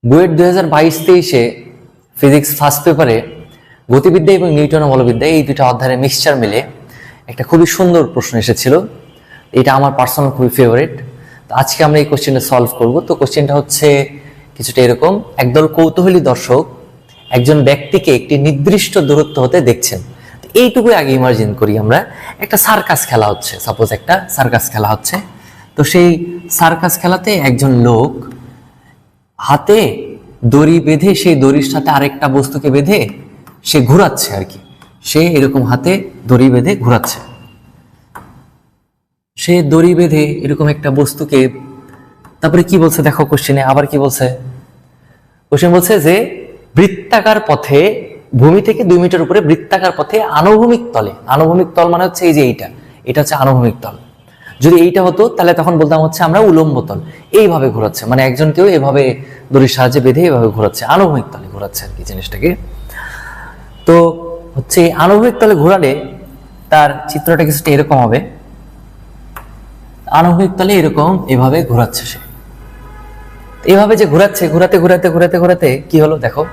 BUET 2022-23-এ physics first পেপারে গতিবিদ্যা এবং নিউটনের বলবিদ্যা এই দুটো অধ্যায়ের মিক্সচার মিলে একটা খুবই সুন্দর প্রশ্ন এসেছিল। এটা আমার পার্সোনাল খুবই ফেভারিট। তো আজকে আমরা এই কোশ্চেনটা সলভ করব। তো কোশ্চেনটা হচ্ছে কিছুটা এরকম: একদল কৌতূহলী দর্শক একজন ব্যক্তিকে একটি নির্দিষ্ট দূরত্ব হতে দেখছেন। তো এইটুকুই আগে ইমাজিন করি আমরা, একটা সার্কাস খেলা হচ্ছে, সাপোজ একটা সার্কাস খেলা হচ্ছে। তো সেই সার্কাস খেলাতে একজন লোক হাতে দড়ি বেঁধে সেই দড়ির সাথে আরেকটা বস্তুকে বেঁধে সে ঘোরাচ্ছে আর কি। সে এরকম হাতে দড়ি বেঁধে ঘোরাচ্ছে, সে দড়ি বেঁধে এরকম একটা বস্তুকে। তারপরে কি বলছে দেখো কোশ্চেনে, আবার কি বলছে? কোশ্চেন বলছে যে বৃত্তাকার পথে, ভূমি থেকে 2 মিটার উপরে বৃত্তাকার পথে আনুভূমিক তলে, আনুভূমিক তল মানে হচ্ছে এই যে এটা হচ্ছে আনুভূমিক তল। যদি এইটা হতো তাহলে তখন বলতাম হচ্ছে আমরা উলম্ব তল। এইভাবে ঘোরাচ্ছে, মানে একজন কেউ এভাবে দড়ির সাহায্যে বেঁধে এভাবে ঘোরাচ্ছে, আনুভূমিক তলে ঘোরাচ্ছে আর কি জিনিসটাকে। তো হচ্ছে আনুভূমিক তলে ঘোরালে তার চিত্রটা কিছুটা এরকম হবে। আনুভূমিক তলে এরকম এভাবে ঘোরাচ্ছে সে, এভাবে যে ঘোরাচ্ছে, ঘোরাতে ঘোরাতে ঘোরাতে ঘোরাতে কি হলো দেখো।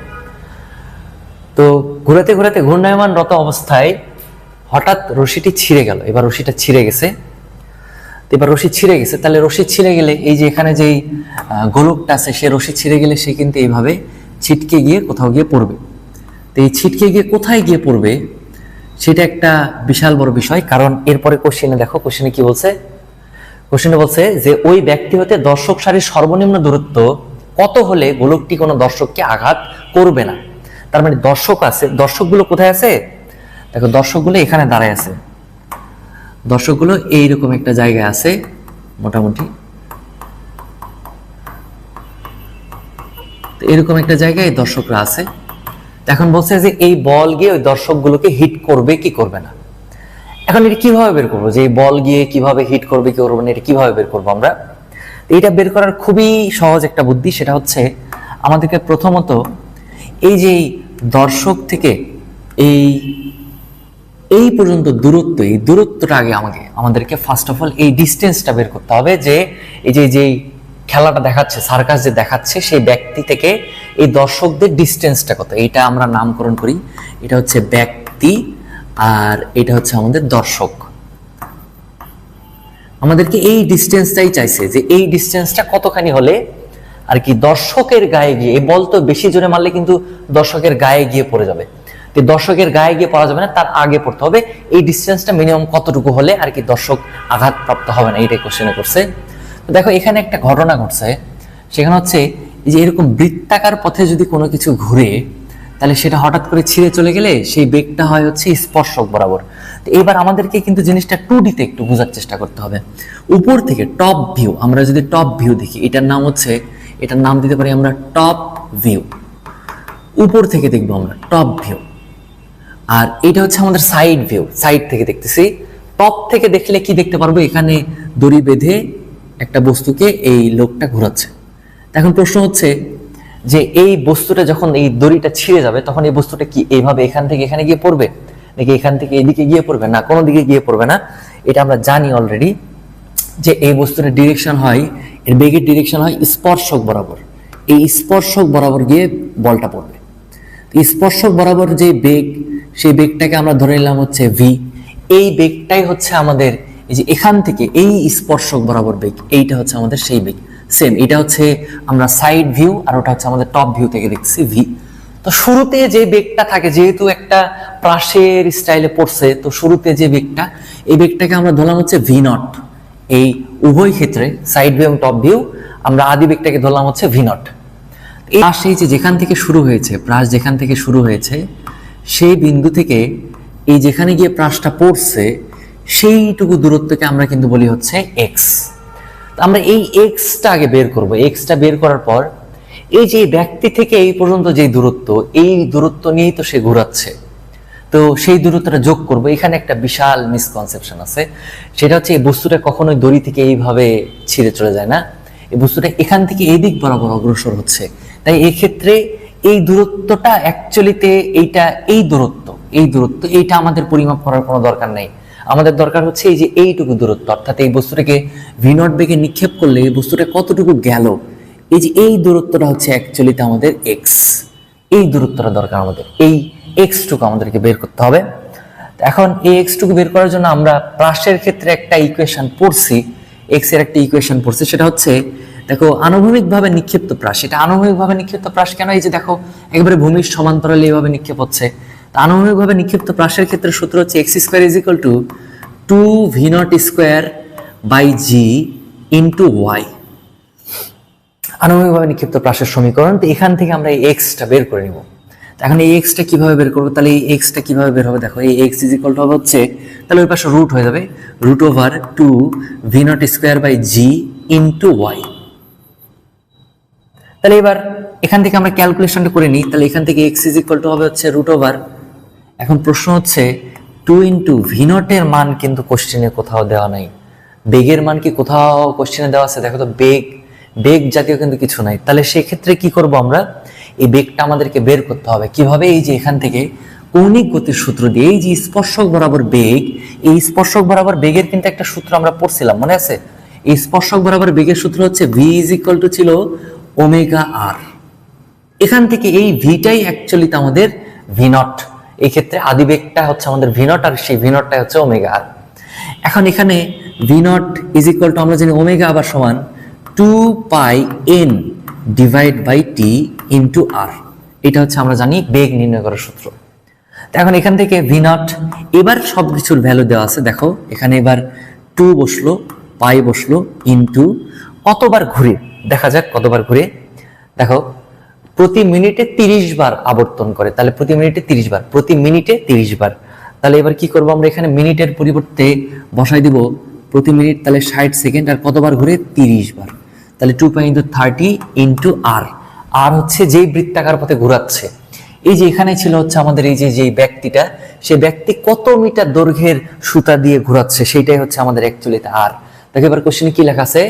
তো ঘোরাতে ঘোরাতে ঘূর্ণায়মানরত অবস্থায় হঠাৎ রশিটি ছিঁড়ে গেল। এবার রশিটা ছিঁড়ে গেছে। এবার রশি ছিঁড়ে গেছে, তাহলে রশি ছিঁড়ে গেলে এই যে এখানে যেই গোলকটা আছে, সে রশি ছিঁড়ে গেলে সে কিন্তু এইভাবে ছিটকে গিয়ে কোথাও গিয়ে পড়বে। তো এই ছিটকে গিয়ে কোথায় গিয়ে পড়বে সেটা একটা বিশাল বড় বিষয়। কারণ এরপরে কোশ্চেনে দেখো, কোশ্চেনে কি বলছে? কোশ্চেনে বলছে যে ওই ব্যক্তি হতে দর্শক সারির সর্বনিম্ন দূরত্ব কত হলে গোলকটি কোনো দর্শককে আঘাত করবে না। তার মানে দর্শক আছে, দর্শকগুলো কোথায় আছে দেখো, দর্শকগুলো এখানে দাঁড়ায় আছে, দর্শকগুলো এইরকম একটা জায়গায় আছে মোটামুটি, এরকম একটা জায়গায় দর্শকরা আছে। এখন বলছে যে এই বল গিয়ে ওই দর্শকগুলোকে হিট করবে কি করবে না। এখন এটা কিভাবে বের করবো যে এই বল গিয়ে কিভাবে হিট করবে কি করবে না, এটা কিভাবে বের করবো আমরা? এটা বের করার খুবই সহজ একটা বুদ্ধি, সেটা হচ্ছে আমাদেরকে প্রথমত এই যে দর্শক থেকে এই পর্যন্ত দূরত্ব, এই দূরত্বটা আগে আমাদেরকে ফার্স্ট অফ অল এই ডিস্টেন্সটা বের করতে হবে। যে এই যে খেলাটা দেখাচ্ছে, সার্কাস যে দেখাচ্ছে, সেই ব্যক্তি থেকে এই দর্শকদের ডিস্টেন্সটা কত, এইটা আমরা নামকরণ করি। এটা হচ্ছে ব্যক্তি আর এটা হচ্ছে আমাদের দর্শক। আমাদেরকে এই ডিস্টেন্সটাই চাইছে, যে এই ডিস্টেন্সটা কতখানি হলে আর কি দর্শকের গায়ে গিয়ে, এই বল তো বেশি জোরে মারলে কিন্তু দর্শকের গায়ে গিয়ে পড়ে যাবে। তো দর্শকের গায়ে গিয়ে পড়া যাবে না, তার আগে পড়তে হবে। এই ডিস্টেন্সটা মিনিমাম কতটুকু হলে আর কি দর্শক আঘাতপ্রাপ্ত হবে না, এইটাই কোশ্চেনে করছে। তো দেখো এখানে একটা ঘটনা ঘটছে, সেখানে হচ্ছে যে এরকম বৃত্তাকার পথে যদি কোনো কিছু ঘুরে, তাহলে সেটা হঠাৎ করে ছিঁড়ে চলে গেলে সেই বেগটা হয় হচ্ছে স্পর্শক বরাবর। তো এবার আমাদেরকে কিন্তু জিনিসটা 2D-তে একটু বোঝার চেষ্টা করতে হবে। উপর থেকে টপ ভিউ, আমরা যদি টপ ভিউ দেখি, এটার নাম হচ্ছে, এটার নাম দিতে পারি আমরা টপ ভিউ। উপর থেকে দেখবো আমরা টপ ভিউ, আর এটা হচ্ছে আমাদের সাইড ভিউ, সাইড থেকে দেখতেছি। টপ থেকে দেখলে কি দেখতে পারবো, এখানে দড়ি বেঁধে একটা বস্তুকে এই লোকটা ঘোরাচ্ছে। এখন প্রশ্ন হচ্ছে যে এই বস্তুটা যখন এই দড়িটা ছিঁড়ে যাবে, তখন এই বস্তুটা কি এইভাবে এখান থেকে এখানে গিয়ে পড়বে, নাকি এখান থেকে এদিকে গিয়ে পড়বে? না, কোনো দিকে গিয়ে পড়বে না। এটা আমরা জানি অলরেডি যে এই বস্তুটার ডিরেকশন হয়, এর বেগের ডিরেকশন হয় স্পর্শক বরাবর। এই স্পর্শক বরাবর গিয়ে বলটা পড়বে। স্পর্শক বরাবর যে বেগ, সেই বেগটাকে আমরা ধরে নিলাম হচ্ছে ভি। এই বেগটাই হচ্ছে আমাদের এই যে এখান থেকে এই স্পর্শক বরাবর বেগ, এইটা হচ্ছে আমাদের সেই বেগ। সেম, এটা হচ্ছে আমরা সাইড ভিউ, আর ওটা হচ্ছে আমাদের টপ ভিউ থেকে দেখছি ভি। তো শুরুতে যে বেগটা থাকে, যেহেতু একটা প্রাসের স্টাইলে পড়ছে, তো শুরুতে যে বেগটা, এই বেগটাকে আমরা ধরলাম হচ্ছে ভি নট। এই উভয় ক্ষেত্রে সাইড ভিউ এবং টপ ভিউ আমরা আদি বেগটাকে ধরলাম হচ্ছে ভি নট। এই যে যেখান থেকে শুরু হয়েছে, প্রাস যেখান থেকে শুরু হয়েছে, সেই বিন্দু থেকে এই যেখানে গিয়ে প্রাসটা পড়ছে, সেইটুকু দূরত্বকে আমরা কিন্তু বলি হচ্ছে এক্স। আমরা এই এক্সটা আগে বের করব। এক্সটা বের করার পর এই যে ব্যক্তি থেকে এই পর্যন্ত যে দূরত্ব, এই দূরত্ব নিয়েই তো সে ঘোরাচ্ছে, তো সেই দূরত্বটা যোগ করব। এখানে একটা বিশাল মিসকনসেপশন আছে, সেটা হচ্ছে এই বস্তুটা কখনোই দড়ি থেকে এইভাবে ছিঁড়ে চলে যায় না, এই বস্তুটা এখান থেকে এই দিক বরাবর অগ্রসর হচ্ছে। তাই এই ক্ষেত্রে এই দূরত্বটা অ্যাকচুয়ালিতে এই দূরত্ব এইটা আমাদের পরিমাপ করার কোনো দরকার নেই। আমাদের দরকার হচ্ছে এই যে এইটুকু দূরত্ব, অর্থাৎ এই বস্তুটাকে ভি নট বেগে নিক্ষেপ করলে এই বস্তুটা কতটুকু গেল, এই যে এই দূরত্বটা হচ্ছে অ্যাকচুয়ালি আমাদের এক্স, এই দূরত্বটা দরকার আমাদের, এই এক্স টুকু আমাদেরকে বের করতে হবে। এখন এই এক্স টুকু বের করার জন্য আমরা প্রাসের ক্ষেত্রে একটা ইকুয়েশন পড়ছি, এক্স এর একটা ইকুয়েশন পড়ছি, সেটা হচ্ছে দেখো আনুভূমিকভাবে নিক্ষিপ্ত প্রাস। এটা আনুভূমিকভাবে নিক্ষিপ্ত প্রাস কেন? এই যে দেখো একেবারে ভূমির সমান্তরালে এইভাবে নিক্ষেপ হচ্ছে। আনুভূমিকভাবে নিক্ষিপ্ত প্রাসের ক্ষেত্রে সূত্র হচ্ছে X square is equal to 2v0 square by G into Y. আনুভূমিকভাবে নিক্ষিপ্ত প্রাসের সমীকরণ। তো এখান থেকে আমরা এই এক্সটা বের করে নিব। এখন এই এক্সটা কিভাবে বের করবো? তাহলে এই এক্সটা কিভাবে বের হবে? দেখো এই এক্স ইজ ইকুয়াল টু হবে হচ্ছে, তাহলে ওই পাশে রুট হয়ে যাবে, root over 2v0 square by G into Y. তাহলে এবার এখান থেকে আমরা ক্যালকুলেশনটা করে নিই। তাহলে এখান থেকে এক্স ইজ ইকুয়াল টু হবে হচ্ছে রুট ওভার, এখন প্রশ্ন হচ্ছে 2 ইন্টু v0 এর মান কিন্তু কোশ্চেনে কোথাও দেওয়া নাই। বেগের মান কি কোথাও কোশ্চেনে দেওয়া আছে? দেখো তো বেগ জাতীয় কিন্তু কিছু নাই। তাহলে সেই ক্ষেত্রে কি করব আমরা? এই বেগটা আমাদেরকে বের করতে হবে কিভাবে? এই যে এখান থেকে কৌণিক গতির সূত্র দিয়ে, এই যে স্পর্শক বরাবর বেগ, এই স্পর্শক বরাবর বেগের কিন্তু একটা সূত্র আমরা পড়ছিলাম, মনে আছে? এই স্পর্শক বরাবর বেগের সূত্র হচ্ছে v ইজ ইকুয়াল টু ছিল ওমেগা আর। এখান থেকে এই ভিটাই অ্যাকচুয়ালি আমাদের v0, এই ক্ষেত্রে আদি বেগটা হচ্ছে আমাদের v0 আর সেই v0টাই হচ্ছে ওমেগা আর। এখন এখানে v0 ইজ ইকুয়াল টু আমরা জানি ওমেগা আবার সমান 2 pi n divide by T into R. এটা হচ্ছে আমরা জানি বেগ নির্ণয় করার সূত্র। এখন এখান থেকে v0 এবার সবকিছুর ভ্যালু দেওয়া আছে, দেখো এখানে এবার 2 বসলো, পাই বসলো, ইন্টু কতবার ঘুরে, দেখা যাক কতবার ঘুরে। দেখো প্রতি মিনিটে 30 বার আবর্তন করে, তাহলে প্রতি মিনিটে 30 বার, প্রতি মিনিটে 30 বার। তাহলে এবার কি করবো আমরা? এখানে মিনিটের পরিবর্তে বসাই দিব প্রতি মিনিট, তাহলে 60 সেকেন্ড, আর কতবার ঘুরে? 30 বার। তাহলে 2 পাই ইন্টু 30 ইন্টু আর। আর হচ্ছে যেই বৃত্তাকার পথে ঘোরাচ্ছে, এই যে এখানে ছিল হচ্ছে আমাদের এই যে ব্যক্তিটা, সেই ব্যক্তি কত মিটার দৈর্ঘ্যের সুতা দিয়ে ঘোরাচ্ছে, সেইটাই হচ্ছে আমাদের অ্যাকচুয়ালি আর। দেখো এবার কোশ্চেনে কি লেখা আছে?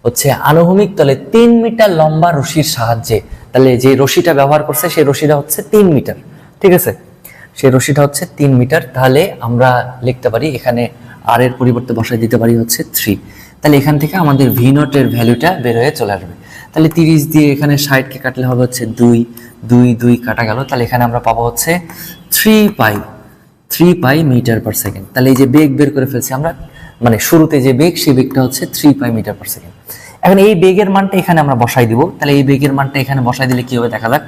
হচ্ছে আনুভূমিক তলে 3 মিটার লম্বা রশির সাহায্যে, তাহলে যে রশিটা ব্যবহার করছে সেই রশিটা হচ্ছে 3 মিটার, ঠিক আছে? সেই রশিটা হচ্ছে 3 মিটার। তাহলে আমরা লিখতে পারি এখানে আর এর পরিবর্তে বসাই দিতে পারি হচ্ছে 3। তাহলে এখান থেকে আমাদের v0 এর ভ্যালুটা বের হয়ে চলে আসবে। তাহলে 30 দিয়ে এখানে 60 কে কাটলে হবে হচ্ছে 2 কাটা গেল। তাহলে এখানে আমরা পাবো হচ্ছে 3 পাই মিটার পার সেকেন্ড। তাহলে এই যে বেগ বের করে ফেলছি আমরা, মানে শুরুতে যে বেগ, সেই বেগটা হচ্ছে 3 পাই মিটার পার সেকেন্ড। এখন এই বেগের মানটা এখানে আমরা বসাই দিব। তাহলে এই বেগের মানটা এখানে বসাই দিলে কি হবে দেখা যাক।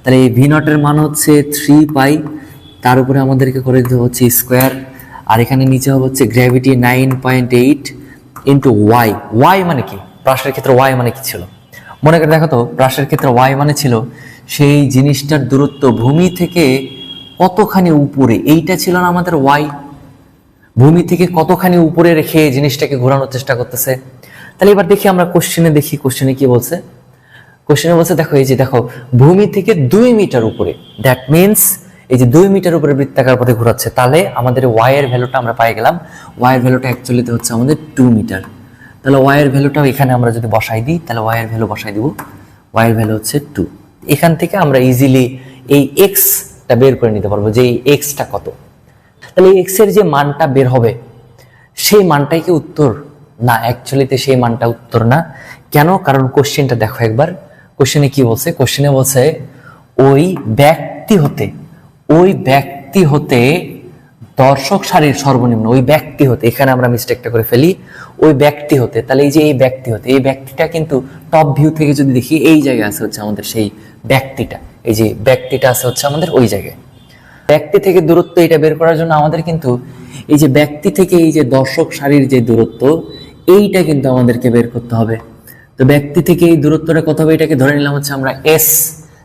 তাহলে এই v0 এর মান হচ্ছে 3 পাই, তার উপরে আমাদেরকে করে দিতে হচ্ছে স্কোয়ার, আর এখানে নিচে হবে হচ্ছে গ্র্যাভিটি 9.8 ইন্টু ওয়াই মানে কি? প্রাসের ক্ষেত্রে ওয়াই মানে কি ছিল মনে করে দেখো তো। প্রাসের ক্ষেত্রে ওয়াই মানে ছিল সেই জিনিসটার দূরত্ব ভূমি থেকে কতখানি উপরে, এইটা ছিল না আমাদের ওয়াই। ভূমি থেকে কতখানি উপরে রেখে জিনিসটাকে ঘোরানোর চেষ্টা করতেছে। তাহলে এবার দেখি আমরা কোশ্চেনে, দেখি কোশ্চেনে কি বলছে। কোশ্চেনে বলছে দেখো এই যে দেখো ভূমি থেকে 2 মিটার উপরে, দ্যাট মিনস এই যে 2 মিটার উপরে বৃত্তাকার পথে ঘোরাচ্ছে। তাহলে আমাদের ওয়াই এর ভ্যালুটা আমরা পাই গেলাম। ওয়াই এর ভ্যালুটা অ্যাকচুয়ালি হচ্ছে আমাদের 2 মিটার। তাহলে ওয়াই এর ভ্যালুটাও এখানে আমরা যদি বসাই দিই, তাহলে ওয়াই এর ভ্যালু বসাই দিব, ওয়াই এর ভ্যালু হচ্ছে 2। এখান থেকে আমরা ইজিলি এই এক্সটা বের করে নিতে পারবো যে এই এক্সটা কত। তাহলে এক্স এর যে মানটা বের হবে সেই মানটাই কি উত্তর? না, অ্যাকচুয়ালিতে সেই মানটা উত্তর না। কেন? কারণ কোশ্চেনটা দেখো একবার। কোশ্চেনে কি বলছে? কোশ্চেনে বলছে ওই ব্যক্তি হতে দর্শক সারির সর্বনিম্ন, ওই ব্যক্তি হতে, এখানে আমরা মিস্টেকটা করে ফেলি, ওই ব্যক্তি হতে। তাহলে এই যে এই ব্যক্তি হতে, এই ব্যক্তিটা কিন্তু টপ ভিউ থেকে যদি দেখি এই জায়গায় আছে হচ্ছে আমাদের সেই ব্যক্তিটা, এই যে ব্যক্তিটা আছে হচ্ছে আমাদের ওই জায়গায়। ব্যক্তি থেকে দূরত্ব এটা বের করার জন্য আমাদের কিন্তু এই যে ব্যক্তি থেকে এই যে দর্শক সারির যে দূরত্ব, এইটা কিন্তু আমাদেরকে বের করতে হবে। তো ব্যক্তি থেকে এই দূরত্বটা কত হবে? এটাকে ধরে নিলাম হচ্ছে আমরা এস।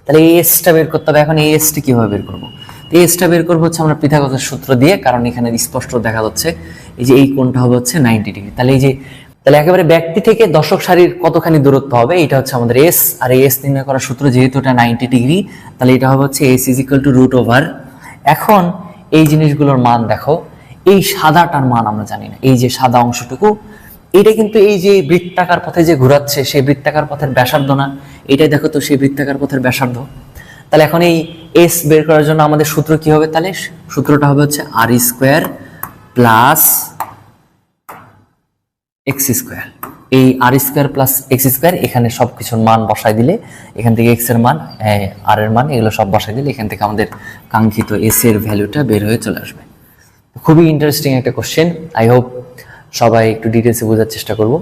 তাহলে এই এসটা বের করতে হবে। এখন এই এসটা কিভাবে বের করবো? এই এসটা বের করবো হচ্ছে আমরা পিথাগোরাসের সূত্র দিয়ে, কারণ এখানে স্পষ্ট দেখা যাচ্ছে এই যে এই কোণটা হবে হচ্ছে 90 ডিগ্রি। তাহলে এই যে তাহলে একেবারে ব্যক্তি থেকে দর্শক সারির কতখানি দূরত্ব হবে, এটা হচ্ছে আমাদের এস। আর এই এস নির্ণয় করার সূত্র যেহেতু এটা 90 ডিগ্রি, তাহলে এটা হবে হচ্ছে S is equal to root over. এখন এই জিনিসগুলোর মান দেখো, এই সাদাটার মান আমরা জানি না, এই যে সাদা অংশটুকু, এটা কিন্তু এই যে বৃত্তাকার পথে যে ঘোরাচ্ছে সেই বৃত্তাকার পথের ব্যাসার্ধ না, এটাই দেখো তো সেই বৃত্তাকার পথের ব্যাসার্ধ। তাহলে এখন এই এস বের করার জন্য আমাদের সূত্র কি হবে? তাহলে সূত্রটা হবে হচ্ছে আর স্কোয়ার প্লাস এক্স স্কোয়ার। এই আর স্কোয়ার প্লাস এক্স স্কোয়ার, এখানে সব কিছুর মান বসাই দিলে এখান থেকে এক্স এর মান, আর এর মান, এগুলো সব বসাই দিলে এখান থেকে আমাদের কাঙ্ক্ষিত এস এর ভ্যালুটা বের হয়ে চলে আসবে। খুবই ইন্টারেস্টিং একটা কোশ্চেন। আই হোপ সবাই একটু ডিটেলসে বোঝার চেষ্টা করবো।